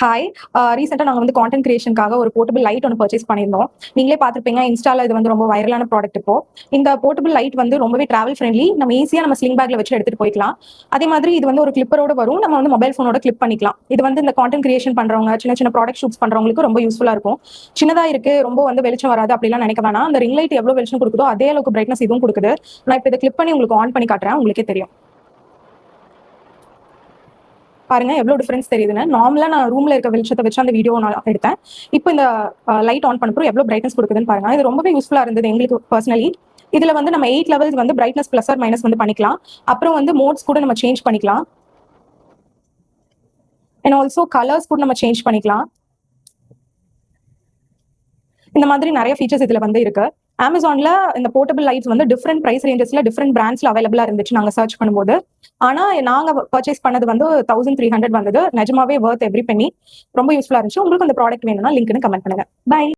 Hi. ரீசெண்டாக நாங்கள் வந்து கான்டென்ட் கிரியேஷனுக்காக ஒரு போர்ட்டபிள் லைட் ஒன்று பர்ச்சேஸ் பண்ணியிருந்தோம். நீங்களே பார்த்துருப்பீங்க, இன்ஸ்டால இது வந்து ரொம்ப வைரலான ப்ராடக்ட் இப்போ. இந்த போர்ட்டபிள் லைட் வந்து ரொம்பவே டிராவல் ஃப்ரெண்ட்லி. நம்ம ஈஸியாக நம்ம ஸ்லிங் பேக்ல வச்சு எடுத்துட்டு போய்க்கலாம். அதே மாதிரி இது வந்து ஒரு கிளிப்பரோட வரும். நம்ம வந்து மொபைல் ஃபோனோட கிளிப் பண்ணிக்கலாம். இது வந்து இந்த கான்டென்ட் கிரியேஷன் பண்றவங்க, சின்ன சின்ன ப்ராடக்ட் ஷூட்ஸ் பண்றவங்களுக்கு ரொம்ப யூஸ்ஃபுல்லா இருக்கும். சின்னதா இருக்கு, ரொம்ப வந்து வெளிச்சம் வராது அப்படிலாம் நினைக்க வேணாம். அந்த ரிங் லைட் எவ்வளவு வெளிச்சம் கொடுக்குதோ அதே அளவுக்கு பிரைட்னஸ் இதுவும் கொடுக்குது. நான் இப்போ இதை கிளிப் பண்ணி உங்களுக்கு ஆன் பண்ணி காட்டுறேன், உங்களுக்கே தெரியும். பாருங்க எவ்வளவு டிஃபரன்ஸ் தெரியுதுன்னு. நார்மலா நான் ரூம்ல இருக்க வெளிச்சத்தை வச்சு அந்த வீடியோ நான் எடுத்தேன். இப்போ இந்த லைட் ஆன் பண்ணப்போ எவ்வளவு பிரைட்னஸ் கொடுக்குதுன்னு பாருங்க. இது ரொம்பவே யூஸ்ஃபுல்லா இருந்தது எங்களுக்கு பர்சனலி. இதுல வந்து நம்ம 8 லெவல்ஸ் வந்து பிரைட்னஸ் பிளஸ் ஆர் மைனஸ் வந்து பண்ணிக்கலாம். அப்புறம் வந்து மோட்ஸ் கூட நம்ம சேஞ்ச் பண்ணிக்கலாம். அண்ட் ஆல்சோ கலர்ஸ் கூட நம்ம சேஞ்ச் பண்ணிக்கலாம். இந்த மாதிரி நிறைய ஃபீச்சர்ஸ் இதுல வந்து இருக்கு. அமேசான்ல இந்த போர்ட்டபிள் லைட்ஸ் வந்து டிஃப்ரெண்ட் பிரைஸ் ரேஞ்சஸ்ல டிஃப்ரெண்ட் பிராண்ட்ஸ்ல அவைலபிளா இருந்துச்சு நாங்க சர்ச் பண்ணும்போது. ஆனா நாங்க பர்ச்சேஸ் பண்ணது வந்து 1300 வந்தது. நிஜமாவே வர்த் எவ்ரி பென்னி. ரொம்ப யூஸ்ஃபுல்லா இருந்துச்சு. உங்களுக்கு அந்த ப்ராடக்ட் வேணும்னா லிங்க்னு கமெண்ட் பண்ணுங்க. பை.